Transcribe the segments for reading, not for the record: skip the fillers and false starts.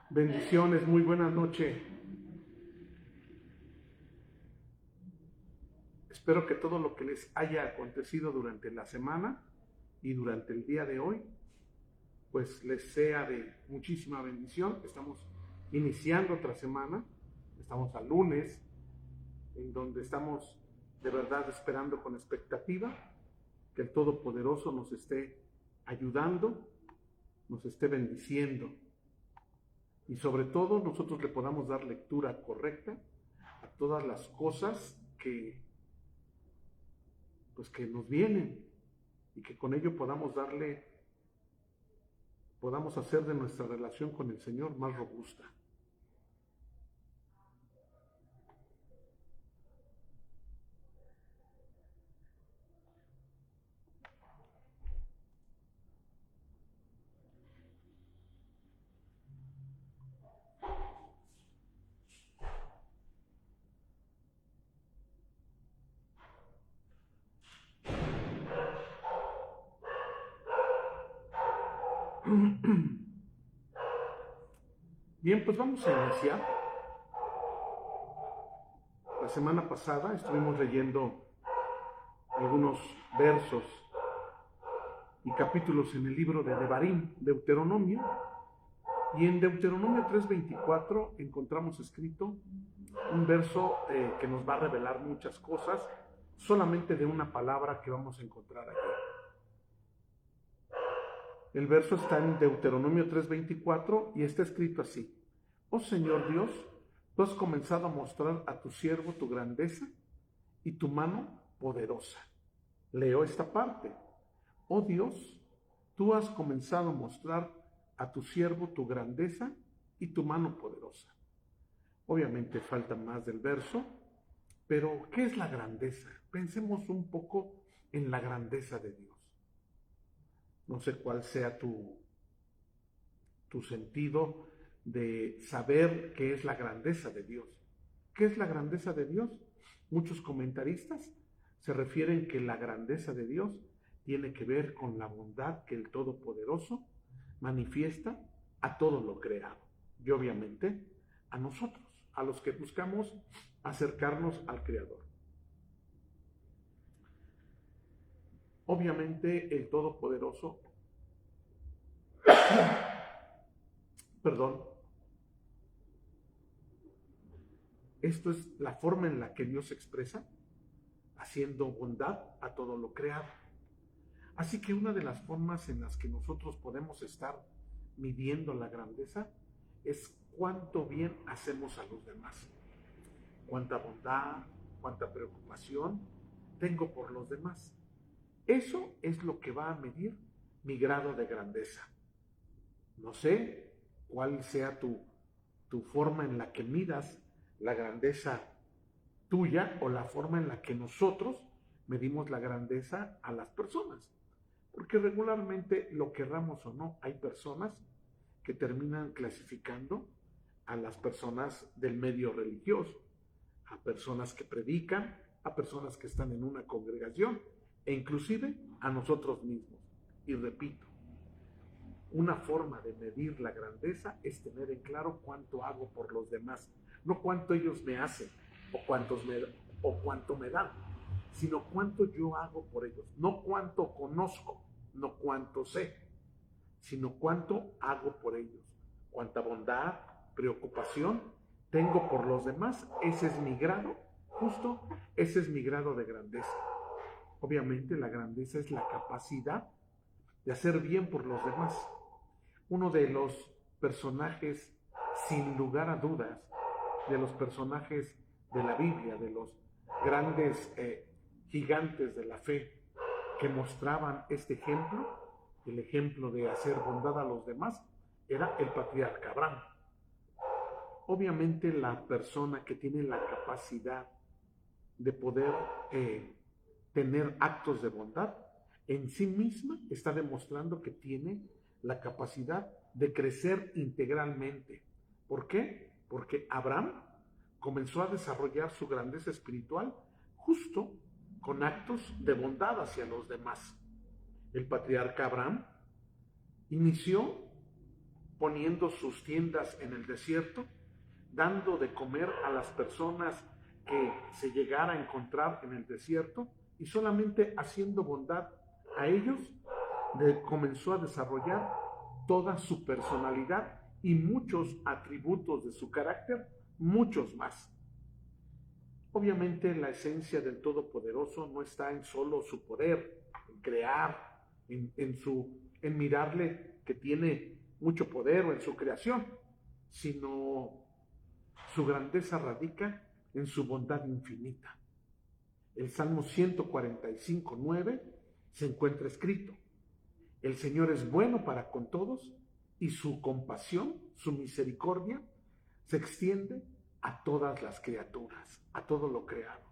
Bendiciones, muy buena noche. Espero que todo lo que les haya acontecido durante la semana y durante el día de hoy, pues les sea de muchísima bendición. Estamos iniciando otra semana, estamos al lunes, en donde estamos de verdad esperando con expectativa que el Todopoderoso nos esté ayudando, nos esté bendiciendo y sobre todo nosotros le podamos dar lectura correcta a todas las cosas que nos vienen y que con ello podamos hacer de nuestra relación con el Señor más robusta. Bien, pues vamos a iniciar. La semana pasada estuvimos leyendo algunos versos y capítulos en el libro de Devarim, Deuteronomio, y en Deuteronomio 3:24 encontramos escrito un verso que nos va a revelar muchas cosas, solamente de una palabra que vamos a encontrar aquí. El verso está en Deuteronomio 3:24 y está escrito así: Oh Señor Dios, tú has comenzado a mostrar a tu siervo tu grandeza y tu mano poderosa. Leo esta parte. Oh Dios, tú has comenzado a mostrar a tu siervo tu grandeza y tu mano poderosa. Obviamente falta más del verso, pero ¿qué es la grandeza? Pensemos un poco en la grandeza de Dios. No sé cuál sea tu sentido de saber qué es la grandeza de Dios. ¿Qué es la grandeza de Dios? Muchos comentaristas se refieren que la grandeza de Dios tiene que ver con la bondad que el Todopoderoso manifiesta a todo lo creado. Y obviamente a nosotros, a los que buscamos acercarnos al Creador. Obviamente el Todopoderoso, perdón, esto es la forma en la que Dios se expresa, haciendo bondad a todo lo creado. Así que una de las formas en las que nosotros podemos estar midiendo la grandeza es cuánto bien hacemos a los demás, cuánta bondad, cuánta preocupación tengo por los demás. Eso es lo que va a medir mi grado de grandeza. No sé cuál sea tu forma en la que midas la grandeza tuya o la forma en la que nosotros medimos la grandeza a las personas. Porque regularmente, lo querramos o no, hay personas que terminan clasificando a las personas del medio religioso, a personas que predican, a personas que están en una congregación e inclusive a nosotros mismos. Y repito, una forma de medir la grandeza es tener en claro cuánto hago por los demás, no cuánto ellos me hacen o cuánto me dan, sino cuánto yo hago por ellos, no cuánto conozco, no cuánto sé, sino cuánto hago por ellos, cuánta bondad, preocupación tengo por los demás. Ese es mi grado, justo ese es mi grado de grandeza. Obviamente la grandeza es la capacidad de hacer bien por los demás. Uno de los personajes, sin lugar a dudas, de los personajes de la Biblia, de los grandes gigantes de la fe que mostraban este ejemplo, el ejemplo de hacer bondad a los demás, era el patriarca Abraham. Obviamente la persona que tiene la capacidad de poder tener actos de bondad, en sí misma está demostrando que tiene la capacidad de crecer integralmente. ¿Por qué? Porque Abraham comenzó a desarrollar su grandeza espiritual justo con actos de bondad hacia los demás. El patriarca Abraham inició poniendo sus tiendas en el desierto, dando de comer a las personas que se llegara a encontrar en el desierto, y solamente haciendo bondad a ellos, comenzó a desarrollar toda su personalidad y muchos atributos de su carácter, muchos más. Obviamente la esencia del Todopoderoso no está en solo su poder, en crear, en mirarle que tiene mucho poder o en su creación, sino su grandeza radica en su bondad infinita. El Salmo 145:9 se encuentra escrito: el Señor es bueno para con todos y su compasión, su misericordia, se extiende a todas las criaturas, a todo lo creado.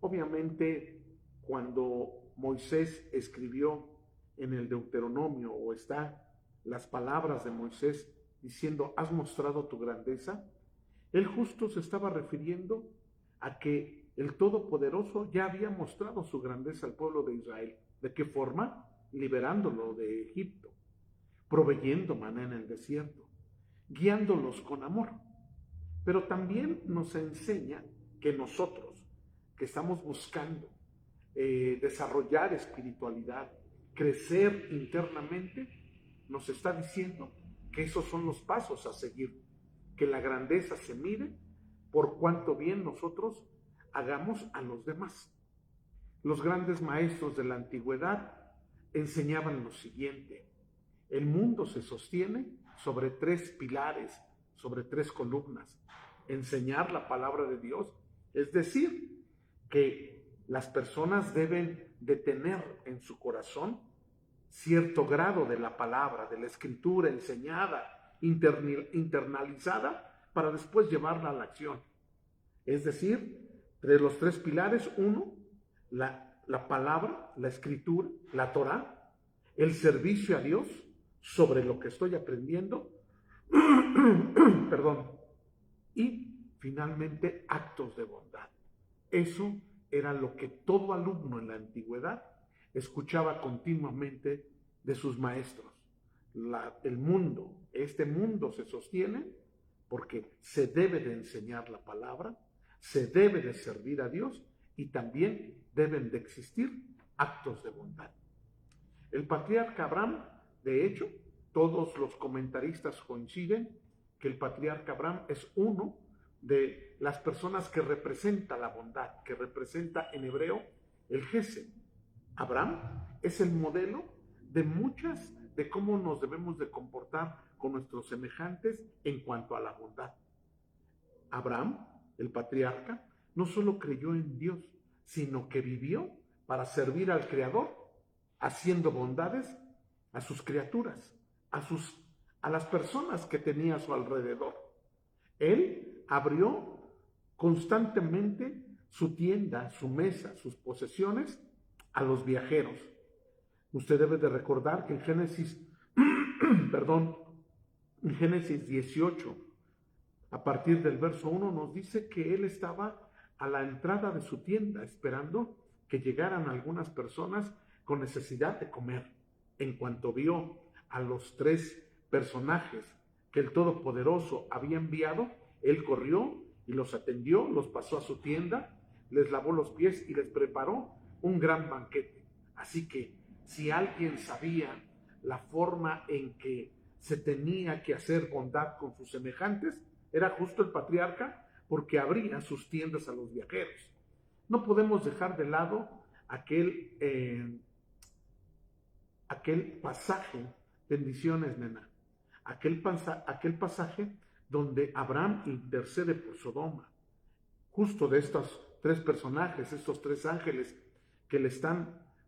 Obviamente, cuando Moisés escribió en el Deuteronomio, o está las palabras de Moisés diciendo, has mostrado tu grandeza, él justo se estaba refiriendo a que el Todopoderoso ya había mostrado su grandeza al pueblo de Israel. ¿De qué forma? Liberándolo de Egipto, proveyendo maná en el desierto, guiándolos con amor. Pero también nos enseña que nosotros, que estamos buscando desarrollar espiritualidad, crecer internamente, nos está diciendo que esos son los pasos a seguir, que la grandeza se mide por cuánto bien nosotros hagamos a los demás. Los grandes maestros de la antigüedad enseñaban lo siguiente: el mundo se sostiene sobre 3 pilares, sobre 3 columnas. Enseñar la palabra de Dios, es decir, que las personas deben de tener en su corazón cierto grado de la palabra, de la escritura enseñada, internalizada, para después llevarla a la acción. Es decir, de los 3 pilares, 1, la palabra, la escritura, la Torá, el servicio a Dios sobre lo que estoy aprendiendo, perdón, y finalmente actos de bondad. Eso era lo que todo alumno en la antigüedad escuchaba continuamente de sus maestros. Este mundo se sostiene porque se debe de enseñar la palabra, se debe de servir a Dios y también deben de existir actos de bondad. El patriarca Abraham, de hecho, todos los comentaristas coinciden que el patriarca Abraham es uno de las personas que representa la bondad, que representa en hebreo el Gesed. Abraham es el modelo de cómo nos debemos de comportar con nuestros semejantes en cuanto a la bondad. Abraham, el patriarca, no solo creyó en Dios, sino que vivió para servir al Creador, haciendo bondades a sus criaturas, a las personas que tenía a su alrededor. Él abrió constantemente su tienda, su mesa, sus posesiones a los viajeros. Usted debe de recordar que en Génesis 18, a partir del verso 1, nos dice que él estaba a la entrada de su tienda esperando que llegaran algunas personas con necesidad de comer. En cuanto vio a los 3 personajes que el Todopoderoso había enviado, él corrió y los atendió, los pasó a su tienda, les lavó los pies y les preparó un gran banquete. Así que si alguien sabía la forma en que se tenía que hacer bondad con sus semejantes, era justo el patriarca, porque abría sus tiendas a los viajeros. No podemos dejar de lado aquel pasaje, bendiciones, nena, aquel pasaje donde Abraham intercede por Sodoma, justo de estos 3 personajes, estos 3 ángeles que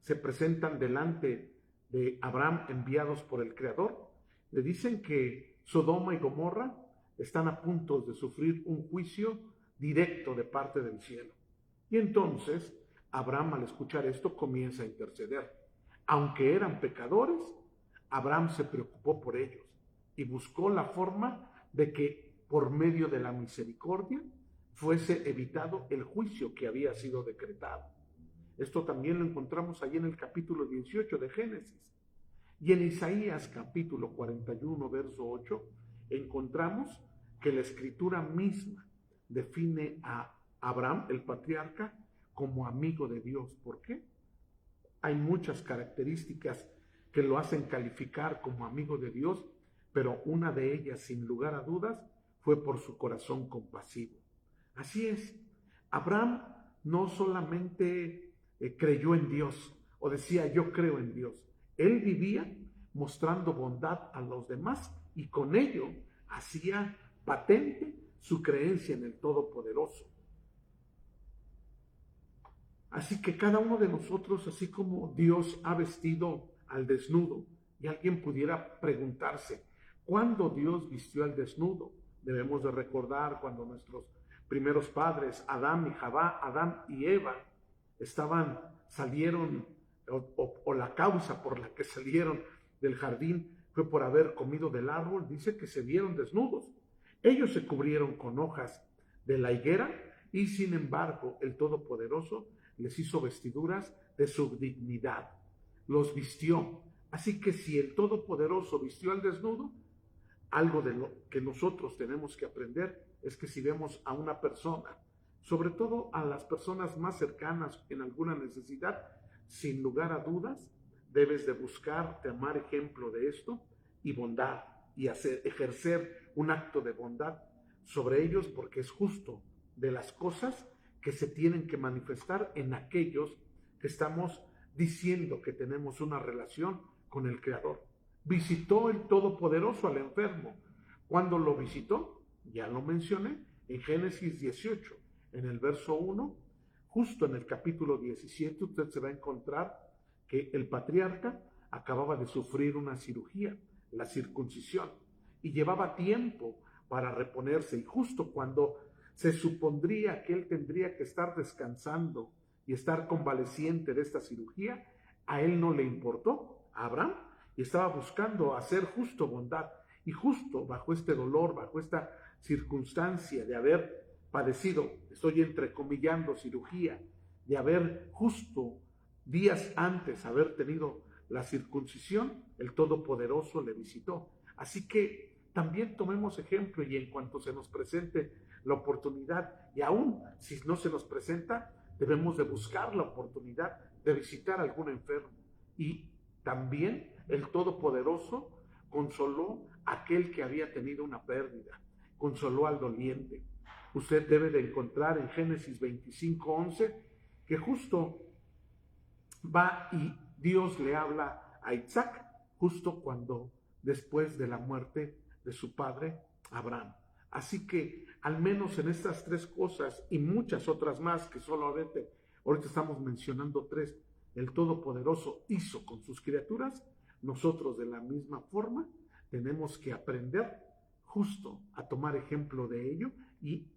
se presentan delante de Abraham, enviados por el Creador. Le dicen que Sodoma y Gomorra están a punto de sufrir un juicio directo de parte del cielo. Y entonces Abraham, al escuchar esto, comienza a interceder. Aunque eran pecadores, Abraham se preocupó por ellos y buscó la forma de que por medio de la misericordia fuese evitado el juicio que había sido decretado. Esto también lo encontramos allí en el capítulo 18 de Génesis. Y en Isaías capítulo 41, verso 8, encontramos que la escritura misma define a Abraham, el patriarca, como amigo de Dios. ¿Por qué? Hay muchas características que lo hacen calificar como amigo de Dios, pero una de ellas, sin lugar a dudas, fue por su corazón compasivo. Así es, Abraham no solamente creyó en Dios o decía yo creo en Dios, él vivía mostrando bondad a los demás y con ello hacía patente su creencia en el Todopoderoso. Así que cada uno de nosotros, así como Dios ha vestido al desnudo, y alguien pudiera preguntarse, ¿cuándo Dios vistió al desnudo? Debemos de recordar cuando nuestros primeros padres, Adán y Eva, salieron, o la causa por la que salieron del jardín fue por haber comido del árbol, dice que se vieron desnudos. Ellos se cubrieron con hojas de la higuera y sin embargo el Todopoderoso les hizo vestiduras de su dignidad, los vistió. Así que si el Todopoderoso vistió al desnudo, algo de lo que nosotros tenemos que aprender es que si vemos a una persona, sobre todo a las personas más cercanas en alguna necesidad, sin lugar a dudas, debes de buscar, tomar ejemplo de esto y bondad, y ejercer un acto de bondad sobre ellos, porque es justo de las cosas que se tienen que manifestar en aquellos que estamos diciendo que tenemos una relación con el Creador. Visitó el Todopoderoso al enfermo. ¿Cuándo lo visitó? Ya lo mencioné en Génesis 18, en el verso 1, justo en el capítulo 17, usted se va a encontrar que el patriarca acababa de sufrir una cirugía, la circuncisión, y llevaba tiempo para reponerse, y justo cuando se supondría que él tendría que estar descansando y estar convaleciente de esta cirugía, a él no le importó, a Abraham, y estaba buscando hacer justo bondad, y justo bajo este dolor, bajo esta circunstancia de haber padecido, estoy entrecomillando cirugía, de haber justo días antes haber tenido la circuncisión, el Todopoderoso le visitó. Así que también tomemos ejemplo y en cuanto se nos presente la oportunidad, y aún si no se nos presenta, debemos de buscar la oportunidad de visitar a algún enfermo. Y también el Todopoderoso consoló a aquel que había tenido una pérdida, consoló al doliente. Usted debe de encontrar en Génesis 25:11 que justo va y Dios le habla a Isaac justo cuando después de la muerte de su padre Abraham. Así que al menos en estas tres cosas y muchas otras más que ahorita estamos mencionando tres, el Todopoderoso hizo con sus criaturas, nosotros de la misma forma tenemos que aprender justo a tomar ejemplo de ello y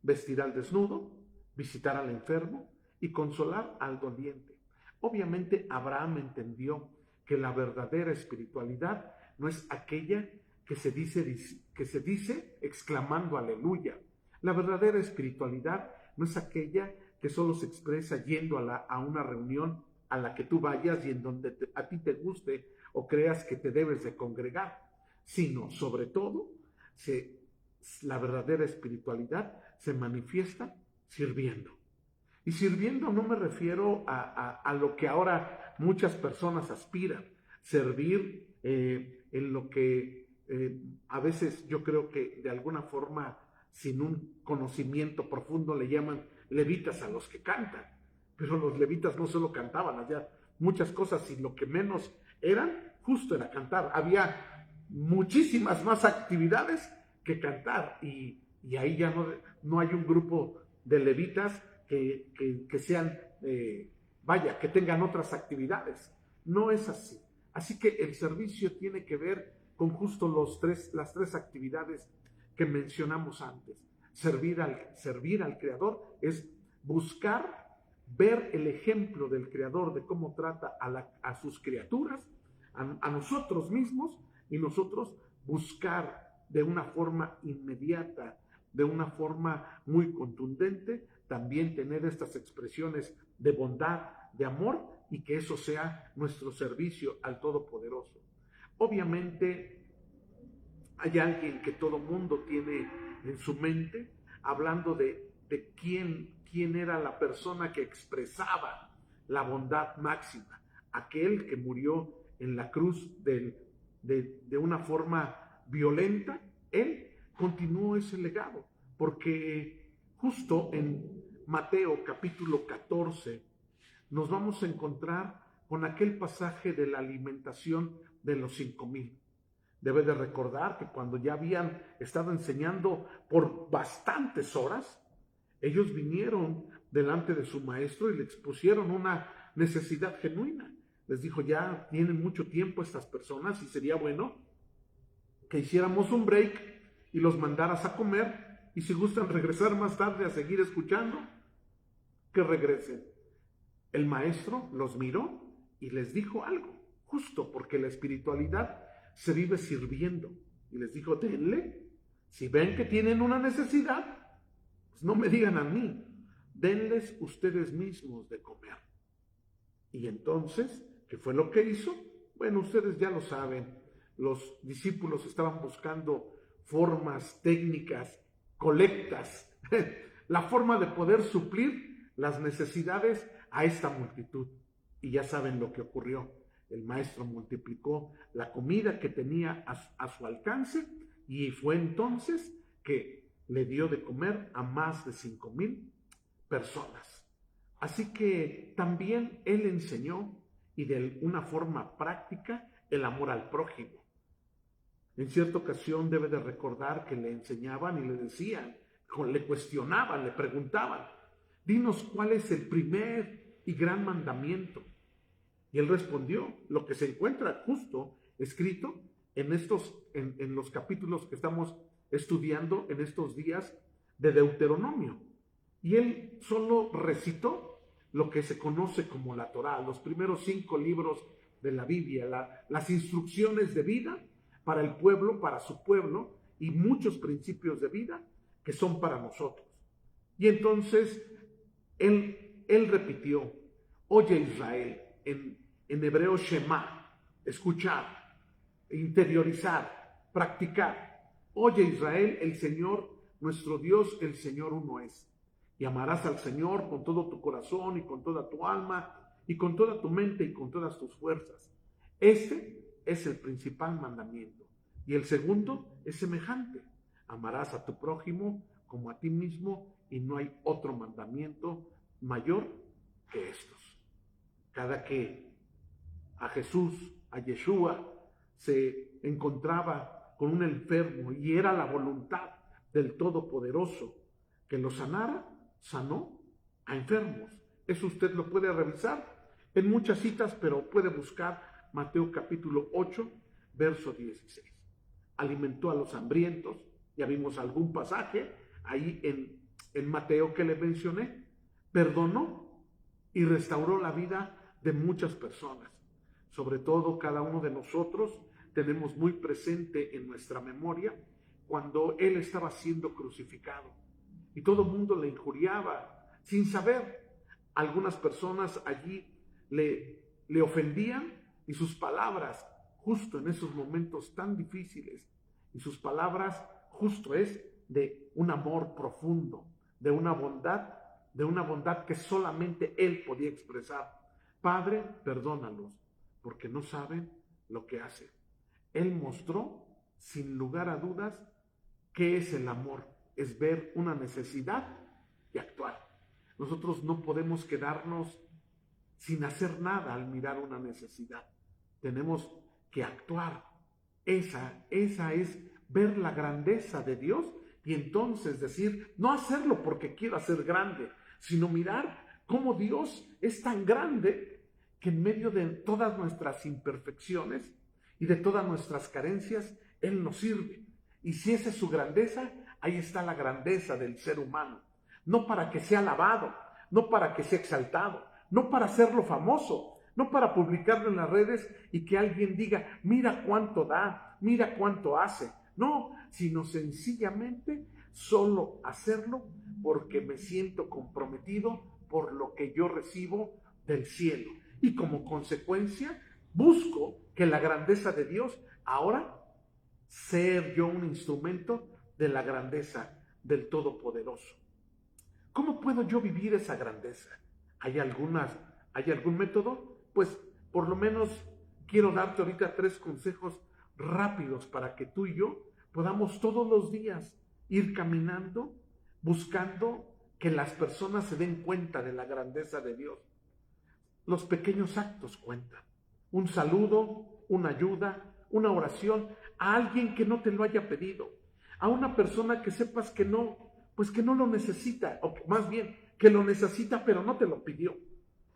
vestir al desnudo, visitar al enfermo y consolar al doliente. Obviamente Abraham entendió que la verdadera espiritualidad no es aquella que se dice exclamando aleluya. La verdadera espiritualidad no es aquella que solo se expresa yendo a una reunión a la que tú vayas y en donde a ti te guste o creas que te debes de congregar, sino sobre todo la verdadera espiritualidad se manifiesta sirviendo. Y sirviendo no me refiero a lo que ahora muchas personas aspiran, servir en lo que a veces yo creo que de alguna forma sin un conocimiento profundo le llaman levitas a los que cantan, pero los levitas no solo cantaban, había muchas cosas y lo que menos eran justo era cantar, había muchísimas más actividades que cantar y ahí ya no hay un grupo de levitas que sean, que tengan otras actividades. No es así. Así que el servicio tiene que ver con justo las tres actividades que mencionamos antes. Servir al Creador es buscar ver el ejemplo del Creador de cómo trata a sus criaturas, a nosotros mismos, y nosotros buscar de una forma inmediata, de una forma muy contundente, también tener estas expresiones de bondad, de amor, y que eso sea nuestro servicio al Todopoderoso. Obviamente hay alguien que todo mundo tiene en su mente, hablando de quién era la persona que expresaba la bondad máxima, aquel que murió en la cruz de una forma violenta. Él continuó ese legado, porque justo en Mateo capítulo 14 nos vamos a encontrar con aquel pasaje de la alimentación de los 5,000. Debe de recordar que cuando ya habían estado enseñando por bastantes horas, ellos vinieron delante de su maestro y le expusieron una necesidad genuina. Les dijo, ya tienen mucho tiempo estas personas y sería bueno que hiciéramos un break y los mandaras a comer, y si gustan regresar más tarde a seguir escuchando, que regresen. El maestro los miró y les dijo algo, justo porque la espiritualidad se vive sirviendo, y les dijo, denle, si ven que tienen una necesidad, pues no me digan a mí, denles ustedes mismos de comer. Y entonces, ¿qué fue lo que hizo? Bueno, ustedes ya lo saben, los discípulos estaban buscando formas, técnicas, colectas, la forma de poder suplir las necesidades a esta multitud. Y ya saben lo que ocurrió. El maestro multiplicó la comida que tenía a su alcance, y fue entonces que le dio de comer a más de 5,000 personas. Así que también él enseñó, y de una forma práctica, el amor al prójimo. En cierta ocasión debe de recordar que le enseñaban y le decían, le cuestionaban, le preguntaban, dinos cuál es el primer y gran mandamiento. Y él respondió lo que se encuentra justo escrito en los capítulos que estamos estudiando en estos días de Deuteronomio. Y él solo recitó lo que se conoce como la Torá, los primeros 5 libros de la Biblia, las instrucciones de vida para el pueblo, para su pueblo, y muchos principios de vida que son para nosotros. Y entonces él repitió, oye Israel, en hebreo Shema, escuchar, interiorizar, practicar. Oye Israel, el Señor, nuestro Dios, el Señor uno es. Y amarás al Señor con todo tu corazón y con toda tu alma y con toda tu mente y con todas tus fuerzas. Este es el principal mandamiento. Y el segundo es semejante. Amarás a tu prójimo como a ti mismo, y no hay otro mandamiento mayor que estos. Cada que a Jesús, a Yeshua, se encontraba con un enfermo y era la voluntad del Todopoderoso que lo sanara, sanó a enfermos. Eso usted lo puede revisar en muchas citas, pero puede buscar Mateo capítulo 8, verso 16. Alimentó a los hambrientos, ya vimos algún pasaje ahí en Mateo que le mencioné, perdonó y restauró la vida de muchas personas. Sobre todo cada uno de nosotros tenemos muy presente en nuestra memoria cuando él estaba siendo crucificado y todo el mundo le injuriaba sin saber. Algunas personas allí le ofendían, y sus palabras justo en esos momentos tan difíciles, y sus palabras justo es de un amor profundo, de una bondad que solamente él podía expresar. Padre, perdónalos, porque no saben lo que hacen. Él mostró, sin lugar a dudas, qué es el amor. Es ver una necesidad y actuar. Nosotros no podemos quedarnos sin hacer nada al mirar una necesidad. Tenemos que actuar. Esa es ver la grandeza de Dios, y entonces decir, no hacerlo porque quiero hacer grande, sino mirar cómo Dios es tan grande que en medio de todas nuestras imperfecciones y de todas nuestras carencias, Él nos sirve. Y si esa es su grandeza, ahí está la grandeza del ser humano. No para que sea alabado, no para que sea exaltado, no para hacerlo famoso, no para publicarlo en las redes y que alguien diga, mira cuánto da, mira cuánto hace. No, sino sencillamente solo hacerlo porque me siento comprometido por lo que yo recibo del cielo. Y como consecuencia, Busco que la grandeza de Dios ahora ser yo un instrumento de la grandeza del Todopoderoso. ¿Cómo puedo yo vivir esa grandeza? ¿Hay algún método? Pues por lo menos quiero darte ahorita 3 consejos rápidos para que tú y yo podamos todos los días ir caminando, buscando que las personas se den cuenta de la grandeza de Dios. Los pequeños actos cuentan. Un saludo, una ayuda, una oración a alguien que no te lo haya pedido, a una persona que sepas que no, pues que no lo necesita, o más bien que lo necesita pero no te lo pidió.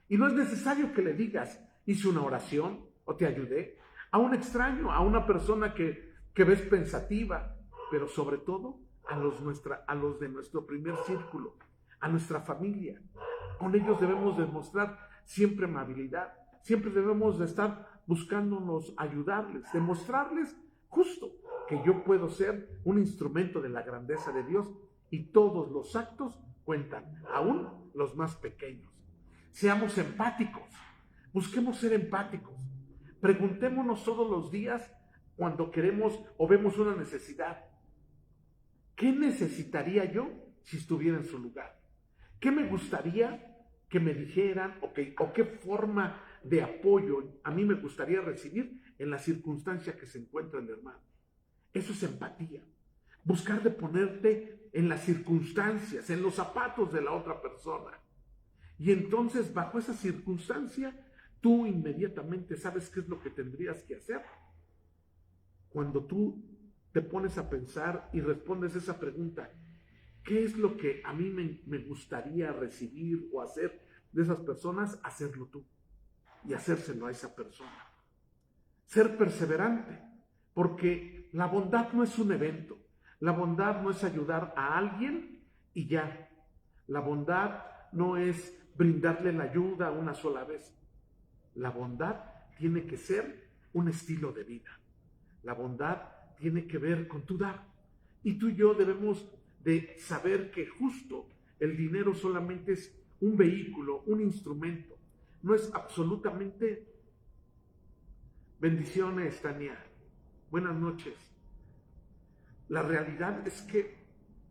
Y no es necesario que le digas, hice una oración o te ayudé, a un extraño, a una persona que ves pensativa, pero sobre todo a los de nuestro primer círculo, a nuestra familia. Con ellos debemos demostrar siempre amabilidad, siempre debemos de estar buscándonos ayudarles, demostrarles justo que yo puedo ser un instrumento de la grandeza de Dios y todos los actos cuentan, aún los más pequeños. Seamos empáticos, busquemos ser empáticos, preguntémonos todos los días cuando queremos o vemos una necesidad, ¿qué necesitaría yo si estuviera en su lugar? ¿Qué me gustaría que me dijeran o qué forma de apoyo a mí me gustaría recibir en la circunstancia que se encuentra el hermano? Eso es empatía. Buscar de ponerte en las circunstancias, en los zapatos de la otra persona. Y entonces, bajo esa circunstancia, tú inmediatamente sabes qué es lo que tendrías que hacer. Cuando tú te pones a pensar y respondes esa pregunta, ¿qué es lo que a mí me gustaría recibir o hacer de esas personas? Hacerlo tú y hacérselo a esa persona. Ser perseverante, porque la bondad no es un evento. La bondad no es ayudar a alguien y ya. La bondad no es brindarle la ayuda una sola vez. La bondad tiene que ser un estilo de vida. La bondad tiene que ver con tu dar. Y tú y yo debemos de saber que justo el dinero solamente es un vehículo, un instrumento. No es absolutamente... Bendiciones, Tania. Buenas noches. La realidad es que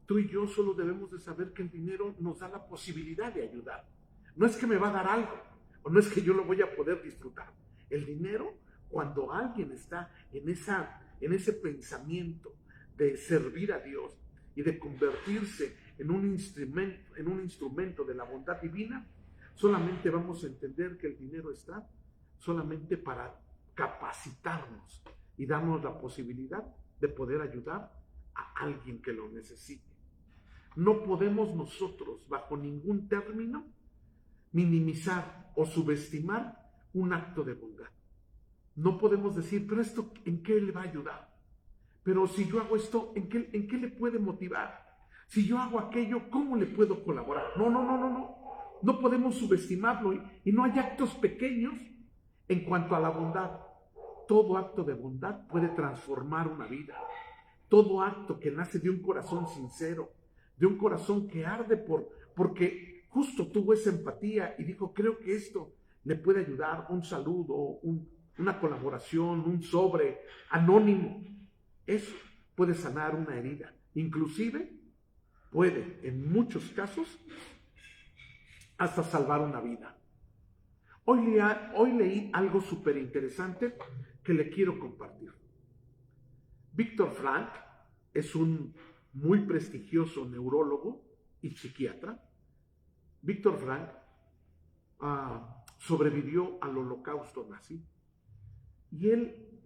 tú y yo solo debemos de saber que el dinero nos da la posibilidad de ayudar. No es que me va a dar algo, o no es que yo lo voy a poder disfrutar. El dinero, cuando alguien está en ese pensamiento de servir a Dios y de convertirse en un instrumento de la bondad divina, solamente vamos a entender que el dinero está solamente para capacitarnos y darnos la posibilidad de poder ayudar a alguien que lo necesite. No podemos nosotros, bajo ningún término, minimizar o subestimar un acto de bondad. No podemos decir, pero esto, ¿en qué le va a ayudar? Pero si yo hago esto, ¿en qué le puede motivar? Si yo hago aquello, ¿cómo le puedo colaborar? No. No podemos subestimarlo y no hay actos pequeños en cuanto a la bondad. Todo acto de bondad puede transformar una vida. Todo acto que nace de un corazón sincero, de un corazón que arde porque justo tuvo esa empatía y dijo, creo que esto le puede ayudar, un saludo, una colaboración, un sobre anónimo. Eso puede sanar una herida. Inclusive puede, en muchos casos, hasta salvar una vida. Hoy leí algo súper interesante que le quiero compartir. Víctor Frank es un muy prestigioso neurólogo y psiquiatra. Víctor Frank sobrevivió al holocausto nazi y él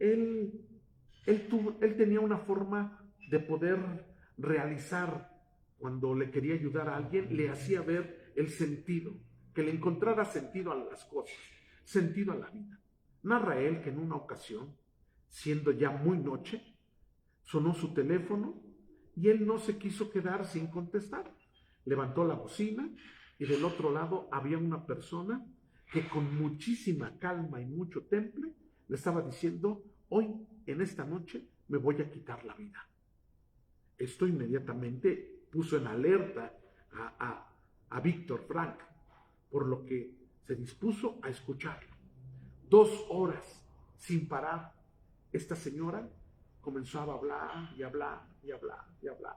tenía una forma de poder realizar, cuando le quería ayudar a alguien, le hacía ver el sentido, que le encontrara sentido a las cosas, sentido a la vida. Narra él que en una ocasión, siendo ya muy noche, sonó su teléfono y él no se quiso quedar sin contestar. Levantó la bocina y del otro lado había una persona que con muchísima calma y mucho temple le estaba diciendo, hoy, en esta noche, me voy a quitar la vida. Esto inmediatamente puso en alerta a Víctor Frank, por lo que se dispuso a escucharlo. 2 horas sin parar, esta señora comenzaba a hablar y hablar y hablar y hablar.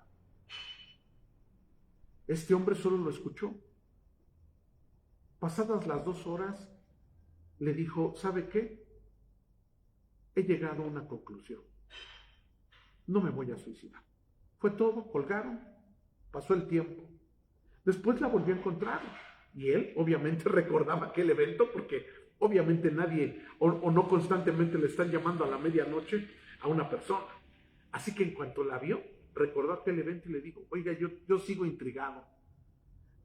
Este hombre solo lo escuchó. Pasadas las 2 horas, le dijo, ¿sabe qué? He llegado a una conclusión. No me voy a suicidar. Fue todo, colgaron, pasó el tiempo. Después la volvió a encontrar y él obviamente recordaba aquel evento porque obviamente nadie o no constantemente le están llamando a la medianoche a una persona. Así que en cuanto la vio, recordó aquel evento y le dijo, oiga, yo sigo intrigado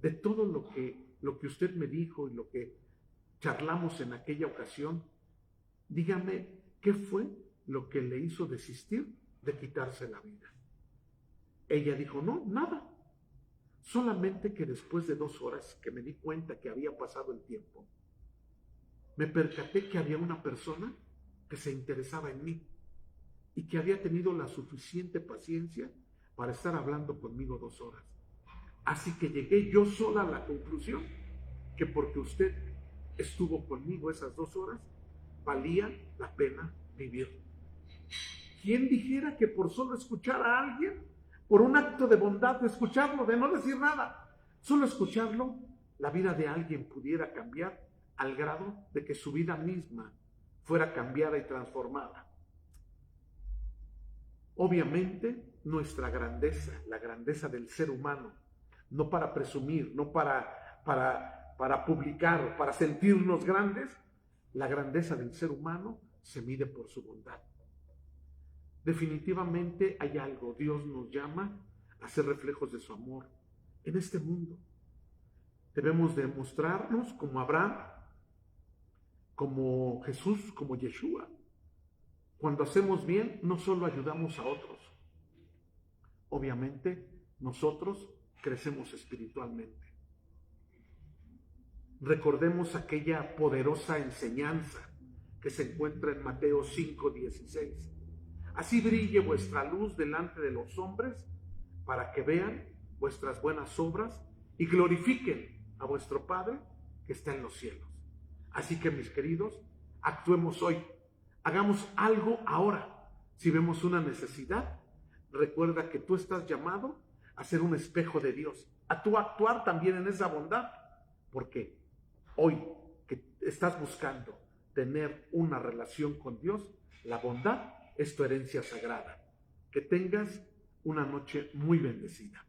de todo lo que usted me dijo y lo que charlamos en aquella ocasión. Dígame, ¿qué fue lo que le hizo desistir de quitarse la vida? Ella dijo, no, nada. Solamente que después de 2 horas que me di cuenta que había pasado el tiempo, me percaté que había una persona que se interesaba en mí y que había tenido la suficiente paciencia para estar hablando conmigo 2 horas. Así que llegué yo sola a la conclusión que porque usted estuvo conmigo esas 2 horas, valía la pena vivir. ¿Quién dijera que por solo escuchar a alguien, por un acto de bondad, de escucharlo, de no decir nada, solo escucharlo, la vida de alguien pudiera cambiar al grado de que su vida misma fuera cambiada y transformada? Obviamente, nuestra grandeza, la grandeza del ser humano, no para presumir, no para publicar, para sentirnos grandes, la grandeza del ser humano se mide por su bondad. Definitivamente hay algo, Dios nos llama a ser reflejos de su amor en este mundo. Debemos demostrarnos como Abraham, como Jesús, como Yeshua. Cuando hacemos bien, no solo ayudamos a otros, obviamente nosotros crecemos espiritualmente. Recordemos aquella poderosa enseñanza que se encuentra en Mateo 5:16. Así brille vuestra luz delante de los hombres, para que vean vuestras buenas obras y glorifiquen a vuestro Padre que está en los cielos. Así que, mis queridos, actuemos hoy, hagamos algo ahora. Si vemos una necesidad, recuerda que tú estás llamado a ser un espejo de Dios, a tú actuar también en esa bondad, porque hoy que estás buscando tener una relación con Dios, la bondad es tu herencia sagrada. Que tengas una noche muy bendecida.